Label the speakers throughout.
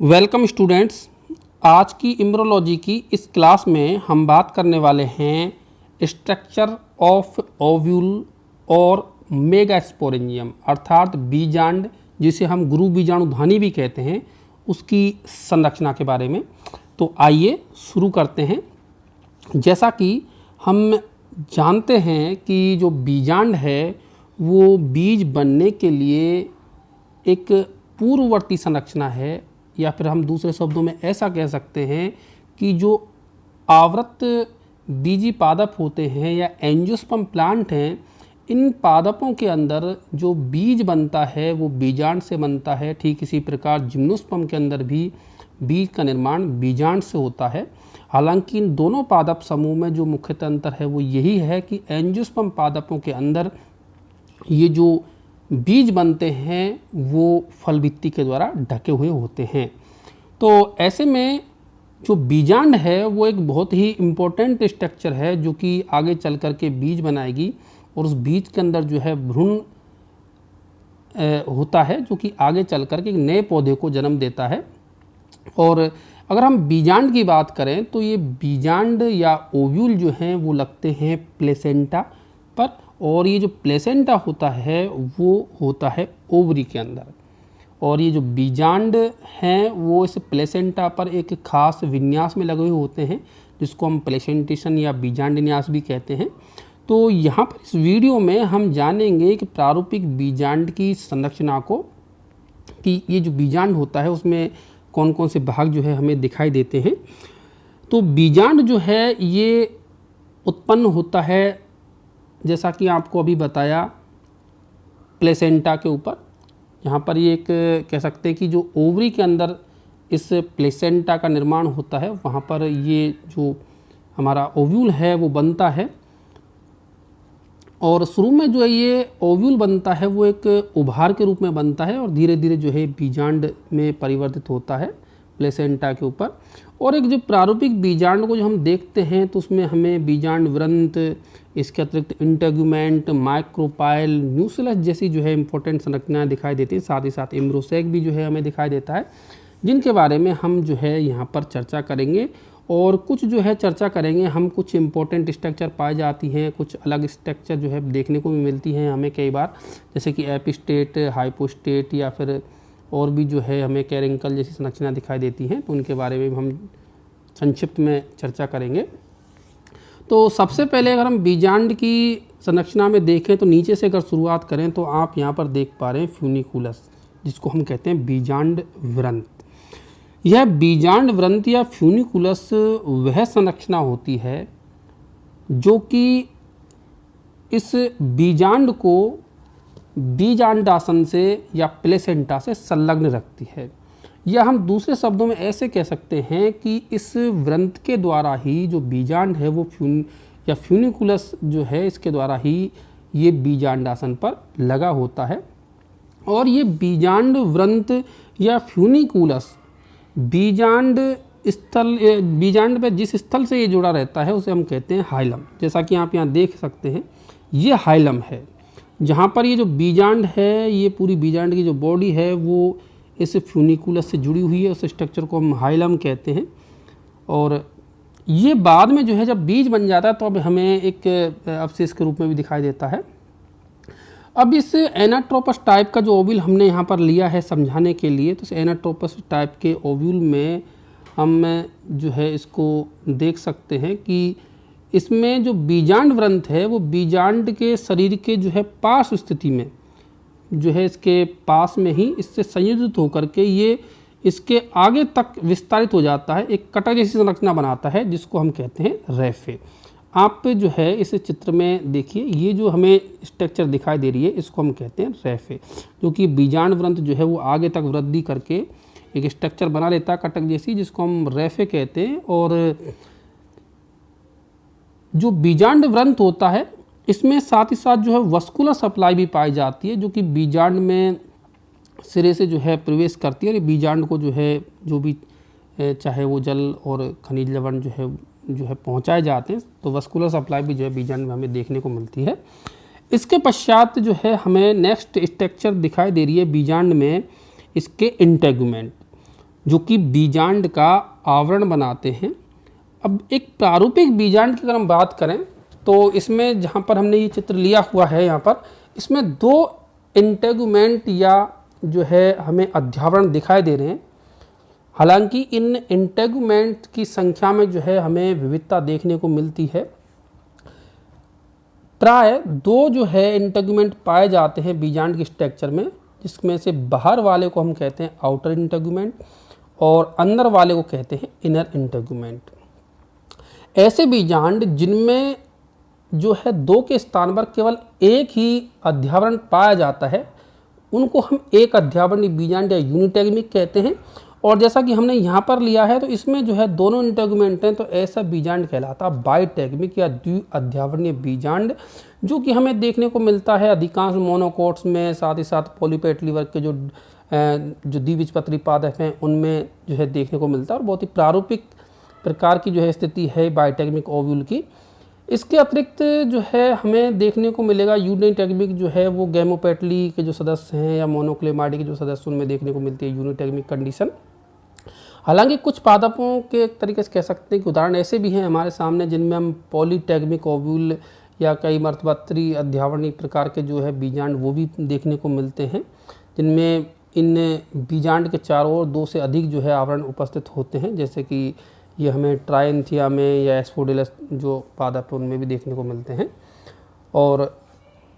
Speaker 1: Welcome students. आज की embryology की इस क्लास में हम बात करने वाले हैं स्ट्रक्चर ऑफ ओव्यूल और मेगास्पोरेंजियम अर्थात बीजांड, जिसे हम गुरु बीजाणुधानी भी कहते हैं, उसकी संरचना के बारे में। तो आइए शुरू करते हैं। जैसा कि हम जानते हैं कि जो बीजांड है वो बीज बनने के लिए एक पूर्ववर्ती संरचना है, या फिर हम दूसरे शब्दों में ऐसा कह सकते हैं कि जो आवृत बीजी पादप होते हैं या एंजियोस्पर्म प्लांट हैं, इन पादपों के अंदर जो बीज बनता है वो बीजांड से बनता है। ठीक इसी प्रकार जिम्नोस्पर्म के अंदर भी बीज का निर्माण बीजांड से होता है। हालांकि इन दोनों पादप समूह में जो मुख्यतः अंतर है वो यही है कि एंजियोस्पर्म पादपों के अंदर ये जो बीज बनते हैं वो फल भित्ति के द्वारा ढके हुए होते हैं। तो ऐसे में जो बीजांड है वो एक बहुत ही इम्पोर्टेंट स्ट्रक्चर है जो कि आगे चल कर के बीज बनाएगी, और उस बीज के अंदर जो है भ्रूण होता है जो कि आगे चल कर के एक नए पौधे को जन्म देता है। और अगर हम बीजांड की बात करें तो ये बीजांड या ओव्यूल जो हैं वो लगते हैं प्लेसेंटा पर, और ये जो प्लेसेंटा होता है वो होता है ओवरी के अंदर। और ये जो बीजांड हैं वो इस प्लेसेंटा पर एक खास विन्यास में लगे हुए होते हैं जिसको हम प्लेसेंटेशन या बीजांड विन्यास भी कहते हैं। तो यहाँ पर इस वीडियो में हम जानेंगे कि प्रारूपिक बीजांड की संरचना को, कि ये जो बीजांड होता है उसमें कौन कौन से भाग जो है हमें दिखाई देते हैं। तो बीजांड जो है ये उत्पन्न होता है, जैसा कि आपको अभी बताया, प्लेसेंटा के ऊपर। यहाँ पर ये एक कह सकते हैं कि जो ओवरी के अंदर इस प्लेसेंटा का निर्माण होता है, वहाँ पर ये जो हमारा ओव्यूल है वो बनता है। और शुरू में जो है ये ओव्यूल बनता है वो एक उभार के रूप में बनता है और धीरे धीरे जो है बीजांड में परिवर्तित होता है प्लेसेंटा के ऊपर। और एक जो प्रारूपिक बीजांड को जो हम देखते हैं तो उसमें हमें बीजांड व्रंत, इसके अतिरिक्त इंटेगुमेंट, माइक्रोपाइल, न्यूक्लियस जैसी जो है इंपॉर्टेंट संरचनाएं दिखाई देती हैं। साथ ही साथ एम्ब्रोसेक भी जो है हमें दिखाई देता है, जिनके बारे में हम जो है यहाँ पर चर्चा करेंगे। और कुछ जो है चर्चा करेंगे हम, कुछ इंपॉर्टेंट स्ट्रक्चर पाई जाती हैं, कुछ अलग स्ट्रक्चर जो है देखने को भी मिलती हैं हमें कई बार, जैसे कि एपिस्टेट, हाइपोस्टेट, या फिर और भी जो है हमें कैरिंकल जैसी संरचना दिखाई देती हैं। तो उनके बारे में हम संक्षिप्त में चर्चा करेंगे। तो सबसे पहले अगर हम बीजांड की संरचना में देखें तो नीचे से अगर शुरुआत करें तो आप यहाँ पर देख पा रहे हैं फ्यूनिकुलस, जिसको हम कहते हैं बीजांड व्रंत। यह बीजांड व्रंत या फ्यूनिकुलस वह संरचना होती है जो कि इस बीजांड को बीजांडासन से या प्लेसेंटा से संलग्न रखती है, या हम दूसरे शब्दों में ऐसे कह सकते हैं कि इस व्रंत के द्वारा ही जो बीजांड है वो फ्यूनिकुलस जो है इसके द्वारा ही ये बीजांडासन पर लगा होता है। और ये बीजांड व्रंत या फ्यूनिकुलस बीजांड पे जिस स्थल से ये जुड़ा रहता है उसे हम कहते हैं हाइलम। जैसा कि आप यहाँ देख सकते हैं ये हाइलम है, जहाँ पर ये जो बीजांड है, ये पूरी बीजांड की जो बॉडी है वो इस फ्यूनिकुलस से जुड़ी हुई है, उस स्ट्रक्चर को हम हाइलम कहते हैं। और ये बाद में जो है जब बीज बन जाता है तो अब हमें एक अवशेष के रूप में भी दिखाई देता है। अब इस एनाट्रोपस टाइप का जो ओव्यूल हमने यहाँ पर लिया है समझाने के लिए, तो इस एनाट्रोपस टाइप के ओव्यूल में हम जो है इसको देख सकते हैं कि इसमें जो बीजांड व्रंत है वो बीजांड के शरीर के जो है पार्श्व स्थिति में जो है इसके पास में ही इससे संयोजित होकर के ये इसके आगे तक विस्तारित हो जाता है, एक कटर जैसी संरचना बनाता है जिसको हम कहते हैं रेफे। आप जो है इस चित्र में देखिए, ये जो हमें स्ट्रक्चर दिखाई दे रही है इसको हम कहते हैं रेफे, जो कि बीजांड व्रंत जो है वो आगे तक वृद्धि करके एक स्ट्रक्चर बना लेता है कटक जैसी, जिसको हम रेफे कहते हैं। और जो बीजांड व्रंत होता है इसमें साथ ही साथ जो है वस्कुलर सप्लाई भी पाई जाती है, जो कि बीजांड में सिरे से जो है प्रवेश करती है। और बीजांड को जो है जो भी चाहे वो जल और खनिज लवण जो है पहुंचाए जाते हैं, तो वस्कुलर सप्लाई भी जो है बीजांड में हमें देखने को मिलती है। इसके पश्चात जो है हमें नेक्स्ट स्ट्रक्चर दिखाई दे रही है बीजांड में, इसके इंटेगुमेंट। जो कि बीजांड का आवरण बनाते हैं। अब एक प्रारूपिक बीजांड की अगर हम बात करें तो इसमें जहाँ पर हमने ये चित्र लिया हुआ है, यहाँ पर इसमें दो इंटेगुमेंट या जो है हमें अध्यावरण दिखाई दे रहे हैं। हालांकि इन इंटेगुमेंट की संख्या में जो है हमें विविधता देखने को मिलती है। प्राय दो जो है इंटेगुमेंट पाए जाते हैं बीजांड के स्ट्रक्चर में, जिसमें से बाहर वाले को हम कहते हैं आउटर इंटेगुमेंट और अंदर वाले को कहते हैं इनर इंटेगुमेंट। ऐसे बीजांड जिनमें जो है दो के स्थान पर केवल एक ही अध्यावरण पाया जाता है, उनको हम एक अध्यावरणीय बीजांड या यूनिटेगमिक कहते हैं। और जैसा कि हमने यहाँ पर लिया है तो इसमें जो है दोनों इंटेगुमेंट हैं, तो ऐसा बीजांड कहलाता बाइटेगमिक या द्वि अध्यावरणीय बीजांड, जो कि हमें देखने को मिलता है अधिकांश मोनोकोट्स में, साथ ही साथ पॉलीपेटली वर्ग के जो द्विबीजपत्री पादप हैं उनमें जो है देखने को मिलता है। और बहुत ही प्रारूपिक प्रकार की जो है स्थिति है बाइटेगमिक ओव्यूल की। इसके अतिरिक्त जो है हमें देखने को मिलेगा यूनिटेगमिक जो है वो गैमोपेटली के जो सदस्य हैं या मोनोक्लेमाइडी के जो सदस्य उनमें देखने को मिलती है यूनिटेगमिक कंडीशन। हालांकि कुछ पादपों के एक तरीके से कह सकते हैं कि उदाहरण ऐसे भी हैं हमारे सामने जिनमें हम पॉलीटेगमिक ओव्यूल या कई मर्तबत्री अध्यावरणीय प्रकार के जो है बीजांड वो भी देखने को मिलते हैं, जिनमें इन बीजांड के चारों ओर दो से अधिक जो है आवरण उपस्थित होते हैं, जैसे कि ये हमें ट्राइंथिया में या एस्फोडिलस जो पादप है उनमें भी देखने को मिलते हैं। और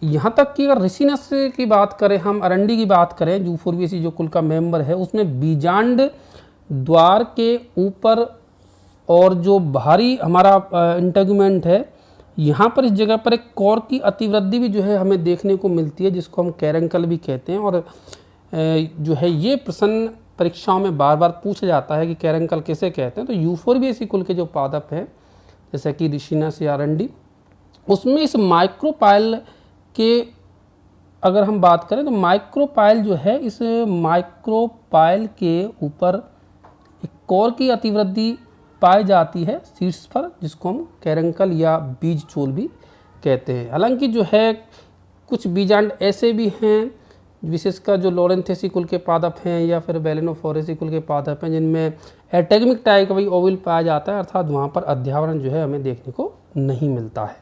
Speaker 1: यहाँ तक कि अगर रिसिनस की बात करें, हम अरंडी की बात करें, यूफोर्बिएसी जो कुल का मेंबर है, उसमें बीजांड द्वार के ऊपर और जो बाहरी हमारा इंटेगुमेंट है, यहाँ पर इस जगह पर एक कोर की अतिवृद्धि भी जो है हमें देखने को मिलती है, जिसको हम कैरंकल भी कहते हैं। और जो है ये प्रश्न परीक्षाओं में बार बार पूछा जाता है कि कैरंकल किसे कहते हैं। तो यूफोर्बिएसी कुल के जो पादप हैं जैसे कि रिसिनस या अरंडी, उसमें इस माइक्रोपाइल के अगर हम बात करें तो माइक्रोपाइल जो है, इस माइक्रोपाइल के ऊपर एक कोर की अतिवृद्धि पाई जाती है शीर्ष पर, जिसको हम कैरंकल या बीज चोल भी कहते हैं। हालांकि जो है कुछ बीजांड ऐसे भी हैं, विशेषकर जो लोरेंथेसी कुल के पादप हैं या फिर बेलेनोफोरेसी कुल के पादप हैं, जिनमें एटेगमिक टाइप का ओव्यूल पाया जाता है, अर्थात वहाँ पर अध्यावरण जो है हमें देखने को नहीं मिलता है।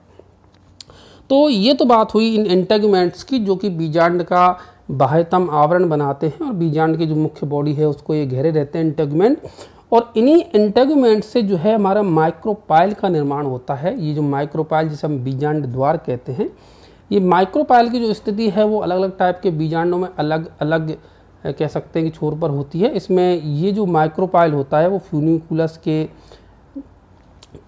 Speaker 1: तो ये तो बात हुई इन इंटेगुमेंट्स की, जो कि बीजांड का बाह्यतम आवरण बनाते हैं और बीजांड की जो मुख्य बॉडी है उसको ये घेरे रहते हैं इंटेगुमेंट। और इन्हीं इंटेगुमेंट से जो है हमारा माइक्रोपाइल का निर्माण होता है। ये जो माइक्रोपाइल जिसे हम बीजांड द्वार कहते हैं, ये माइक्रोपाइल की जो स्थिति है वो अलग अलग टाइप के बीजांडों में अलग अलग कह सकते हैं कि छोर पर होती है। इसमें ये जो माइक्रोपाइल होता है वो फ्यूनिकुलस के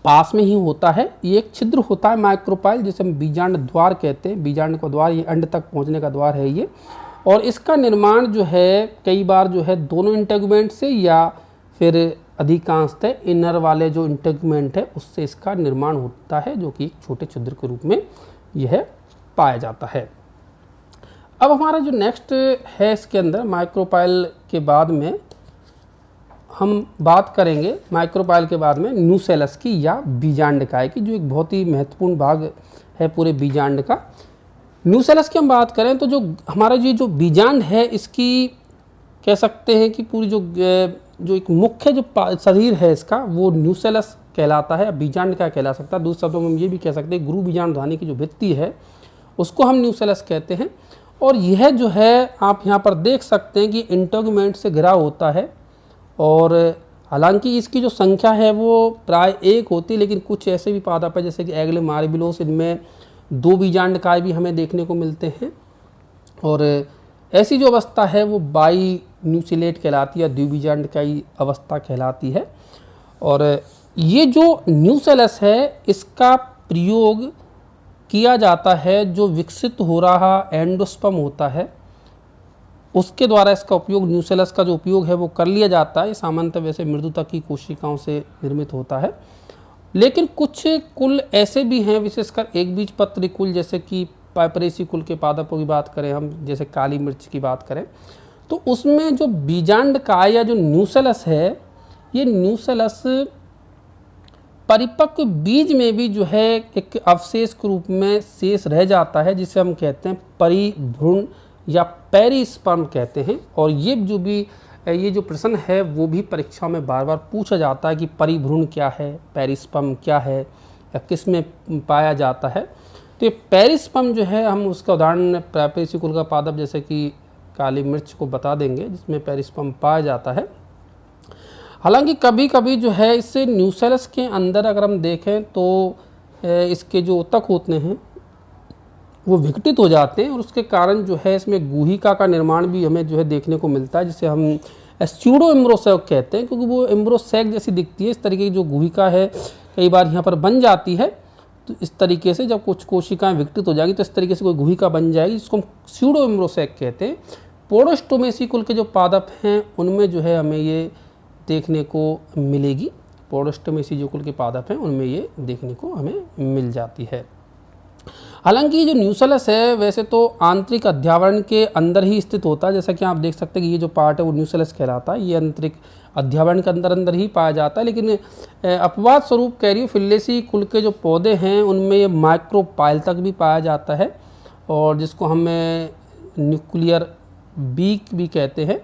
Speaker 1: पास में ही होता है। ये एक छिद्र होता है माइक्रोपाइल, जिसे हम बीजांड द्वार कहते हैं। बीजांड का द्वार, ये अंड तक पहुंचने का द्वार है ये। और इसका निर्माण जो है कई बार जो है दोनों इंटेगुमेंट से या फिर अधिकांशतः इनर वाले जो इंटेगुमेंट है उससे इसका निर्माण होता है, जो कि एक छोटे छिद्र के रूप में यह पाया जाता है। अब हमारा जो नेक्स्ट है इसके अंदर माइक्रोपाइल के बाद में हम बात करेंगे, माइक्रोपाइल के बाद में न्यूसेलस की या बीजांडकाय की, जो एक बहुत ही महत्वपूर्ण भाग है पूरे बीजांड का। न्यूसेलस की हम बात करें तो जो हमारा ये जो बीजांड है इसकी कह सकते हैं कि पूरी जो एक मुख्य जो शरीर है इसका वो न्यूसेलस कहलाता है, बीजांड का कहला सकता है। दूसरे शब्दों में हम ये भी कह सकते हैं गुरु बीजांड धानी की जो भित्ति है उसको हम न्यूसेलस कहते हैं। और यह जो है आप यहाँ पर देख सकते हैं कि इंटेगुमेंट से घिरा होता है। और हालांकि इसकी जो संख्या है वो प्राय एक होती है, लेकिन कुछ ऐसे भी पादप है जैसे कि एग्ले मार्बिलोस, इनमें दो बीजांडकाय भी हमें देखने को मिलते हैं। और ऐसी जो अवस्था है वो बाई न्यूसिलेट कहलाती है, द्विबीजांडकायी अवस्था कहलाती है। और ये जो न्यूसेलस है इसका प्रयोग किया जाता है, जो विकसित हो रहा एंडोस्पर्म होता है उसके द्वारा इसका उपयोग, न्यूसेलस का जो उपयोग है वो कर लिया जाता है। सामान्यतः वैसे मृदुता की कोशिकाओं से निर्मित होता है, लेकिन कुछ कुल ऐसे भी हैं, विशेषकर एक बीजपत्री कुल जैसे कि पाइपरेसी कुल के पादपों की बात करें हम, जैसे काली मिर्च की बात करें, तो उसमें जो बीजांडकाय या जो न्यूसेलस है, ये न्यूसेलस परिपक्व बीज में भी जो है एक अवशेष के रूप में शेष रह जाता है, जिसे हम कहते हैं परिभ्रूण या पेरिस्पर्म कहते हैं। और ये जो भी ये जो प्रश्न है वो भी परीक्षा में बार बार पूछा जाता है कि परिभ्रूण क्या है, पेरिस्पर्म क्या है, या किस में पाया जाता है। तो ये पेरिस्पर्म जो है, हम उसका उदाहरण प्राइपेसी कुल का पादप जैसे कि काली मिर्च को बता देंगे, जिसमें पेरिस्पर्म पाया जाता है। हालांकि कभी कभी जो है इससे न्यूसेलस के अंदर अगर हम देखें तो इसके जो ऊतक होते हैं वो विघटित हो जाते हैं, और उसके कारण जो है इसमें गुहिका का निर्माण भी हमें जो है देखने को मिलता है, जिसे हम स्यूडो एम्ब्रोसैक कहते हैं, क्योंकि वो एम्ब्रोसैक जैसी दिखती है। इस तरीके की जो गुहिका है कई बार यहाँ पर बन जाती है। तो इस तरीके से जब कुछ कोशिकाएं विघटित हो जाएगी तो इस तरीके से कोई गुहिका बन जाएगी, जिसको हम स्यूडो एम्ब्रोसैक कहते हैं। पोडोस्टोमेसी कुल के जो पादप हैं उनमें जो है हमें ये देखने को मिलेगी। पोडोस्टोमेसी जो कुल के पादप हैं उनमें ये देखने को हमें मिल जाती है। हालांकि जो न्यूसेलस है वैसे तो आंतरिक अध्यावरण के अंदर ही स्थित होता है, जैसा कि आप देख सकते हैं कि ये जो पार्ट है वो न्यूसेलस कहलाता है। ये आंतरिक अध्यावरण के अंदर ही पाया जाता है, लेकिन अपवाद स्वरूप कैरियोफिलेसी कुल के जो पौधे हैं उनमें ये माइक्रोपाइल तक भी पाया जाता है, और जिसको हम न्यूक्लियर बीक भी कहते हैं।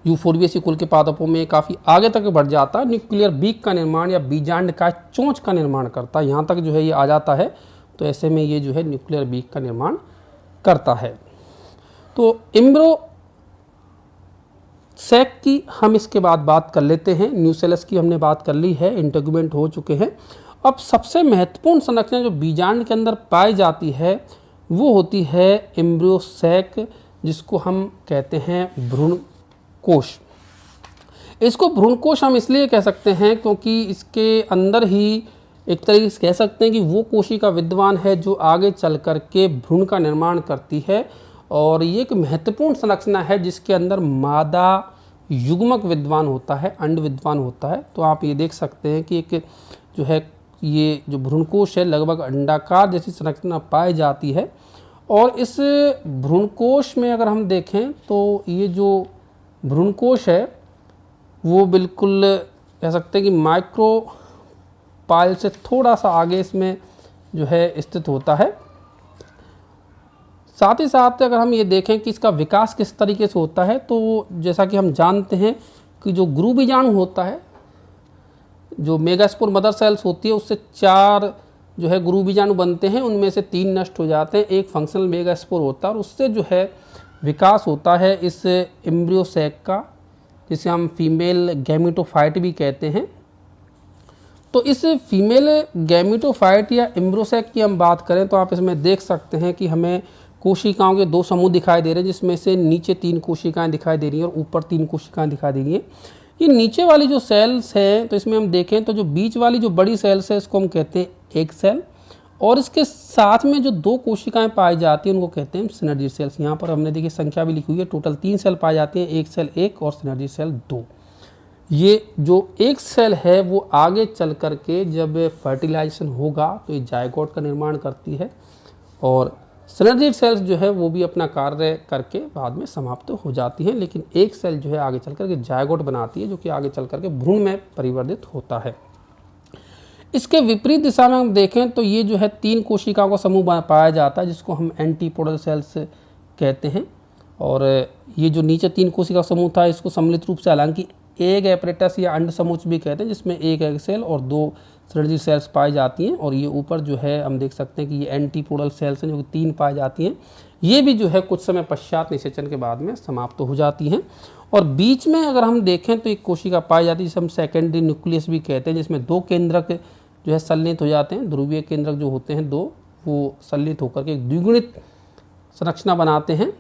Speaker 1: यूफोर्बिएसी कुल के पादपों में काफ़ी आगे तक बढ़ जाता है, न्यूक्लियर बीक का निर्माण या बीजांड का चोंच का निर्माण करता है, यहाँ तक जो है ये आ जाता है। तो ऐसे में ये जो है न्यूक्लियर बीक का निर्माण करता है। तो एम्ब्रोसैक की हम इसके बाद बात कर लेते हैं। न्यूसेलस की हमने बात कर ली है, इंटेगुमेंट हो चुके हैं। अब सबसे महत्वपूर्ण संरचना जो बीजांड के अंदर पाई जाती है वो होती है एम्ब्रोसैक, जिसको हम कहते हैं भ्रूण कोश। इसको भ्रूण कोश हम इसलिए कह सकते हैं क्योंकि इसके अंदर ही एक तरीके से कह सकते हैं कि वो कोशिका विद्यमान है जो आगे चल कर के भ्रूण का निर्माण करती है, और ये एक महत्वपूर्ण संरचना है जिसके अंदर मादा युग्मक विद्यमान होता है, अंड विद्यमान होता है। तो आप ये देख सकते हैं कि एक जो है ये जो भ्रूणकोश है लगभग अंडाकार जैसी संरचना पाई जाती है। और इस भ्रूणकोश में अगर हम देखें तो ये जो भ्रूणकोश है वो बिल्कुल कह सकते हैं कि माइक्रोपाइल से थोड़ा सा आगे इसमें जो है स्थित होता है। साथ ही साथ अगर हम ये देखें कि इसका विकास किस तरीके से होता है, तो जैसा कि हम जानते हैं कि जो गुरु बीजाणु होता है, जो मेगास्पोर मदर सेल्स होती है, उससे 4 जो है गुरु बीजाणु बनते हैं, उनमें से 3 नष्ट हो जाते हैं, एक फंक्शनल मेगास्पोर होता है, और उससे जो है विकास होता है इस एम्ब्रियोसैक का, जिसे हम फीमेल गैमेटोफाइट भी कहते हैं। तो इस फीमेल गैमेटोफाइट या एम्ब्रियोसैक की हम बात करें तो आप इसमें देख सकते हैं कि हमें कोशिकाओं के 2 समूह दिखाई दे रहे हैं, जिसमें से नीचे 3 कोशिकाएं दिखाई दे रही हैं और ऊपर 3 कोशिकाएं दिखाई दे रही हैं। ये नीचे वाली जो सेल्स हैं तो इसमें हम देखें तो जो बीच वाली जो बड़ी सेल्स है इसको हम कहते हैं एग सेल, और इसके साथ में जो 2 कोशिकाएं पाई जाती हैं उनको कहते हैं सिनर्जी सेल्स। यहाँ पर हमने देखिए संख्या भी लिखी हुई है, टोटल 3 सेल पाई जाती हैं, एक सेल 1 और सिनर्जी सेल 2। ये जो एक सेल है वो आगे चल करके जब फर्टिलाइजेशन होगा तो ये जायगोट का निर्माण करती है, और सिनर्जी सेल्स जो है वो भी अपना कार्य करके बाद में समाप्त हो जाती हैं, लेकिन एक सेल जो है आगे चल करके जायगोट बनाती है, जो कि आगे चल करके भ्रूण में परिवर्तित होता है। इसके विपरीत दिशा में हम देखें तो ये जो है 3 कोशिकाओं का समूह पाया जाता है, जिसको हम एंटीपोडल सेल्स कहते हैं। और ये जो नीचे 3 कोशिका समूह था इसको सम्मिलित रूप से हालांकि एग एपरेटस या अंड समुच्च भी कहते हैं, जिसमें एक एग सेल और 2 सिनर्जी सेल्स पाई जाती हैं। और ये ऊपर जो है हम देख सकते हैं कि ये एंटीपोडल सेल्स हैं जो कि 3 पाई जाती हैं। ये भी जो है कुछ समय पश्चात निषेचन के बाद में समाप्त हो जाती हैं। और बीच में अगर हम देखें तो एक कोशिका पाई जाती है जिसे हम सेकेंडरी न्यूक्लियस भी कहते हैं, जिसमें 2 केंद्रक जो है संलयित हो जाते हैं। ध्रुवीय केंद्रक जो होते हैं 2 वो संलयित होकर के एक द्विगुणित संरचना बनाते हैं,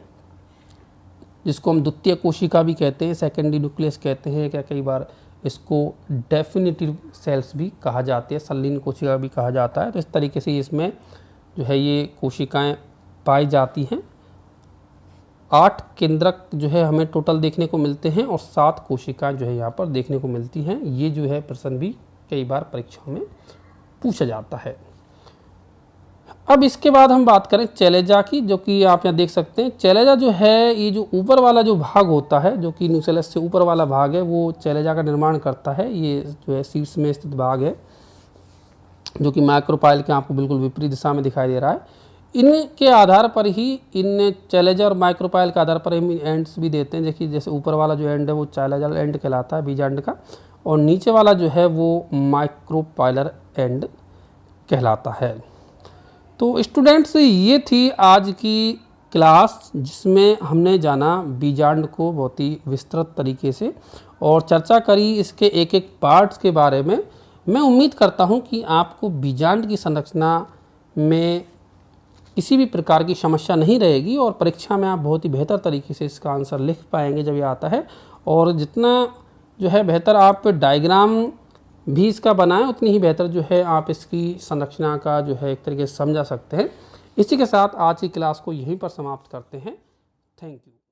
Speaker 1: जिसको हम द्वितीय कोशिका भी कहते हैं, सेकेंडरी न्यूक्लियस कहते हैं, क्या कई बार इसको डेफिनेटिव सेल्स भी कहा जाती है, संलीन कोशिका भी कहा जाता है। तो इस तरीके से इसमें जो है ये कोशिकाएं पाई जाती हैं। 8 केंद्रक जो है हमें टोटल देखने को मिलते हैं और 7 कोशिकाएं जो है यहाँ पर देखने को मिलती हैं। ये जो है प्रश्न भी कई बार परीक्षाओं में पूछा जाता है। अब इसके बाद हम बात करें चैलेजा की, जो कि आप यहाँ देख सकते हैं। चैलेजा जो है ये जो ऊपर वाला जो भाग होता है, जो कि न्यूसेलस से ऊपर वाला भाग है, वो चैलेजा का निर्माण करता है। ये जो है शीर्ष में स्थित भाग है, जो कि माइक्रोपाइल के आपको बिल्कुल विपरीत दिशा में दिखाई दे रहा है। इनके आधार पर ही इन चैलेंजर और माइक्रोपाइल के आधार पर हम एंड्स भी देते हैं। देखिए जैसे ऊपर वाला जो एंड है वो चैलेंजर एंड कहलाता है बीजांड का, और नीचे वाला जो है वो माइक्रोपाइलर एंड कहलाता है। तो स्टूडेंट्स ये थी आज की क्लास, जिसमें हमने जाना बीजांड को बहुत ही विस्तृत तरीके से और चर्चा करी इसके एक एक पार्ट्स के बारे में। मैं उम्मीद करता हूँ कि आपको बीजांड की संरचना में किसी भी प्रकार की समस्या नहीं रहेगी और परीक्षा में आप बहुत ही बेहतर तरीके से इसका आंसर लिख पाएंगे जब ये आता है। और जितना जो है बेहतर आप डायग्राम भी इसका बनाएं, उतनी ही बेहतर जो है आप इसकी संरचना का जो है एक तरीके से समझा सकते हैं। इसी के साथ आज की क्लास को यहीं पर समाप्त करते हैं। Thank you.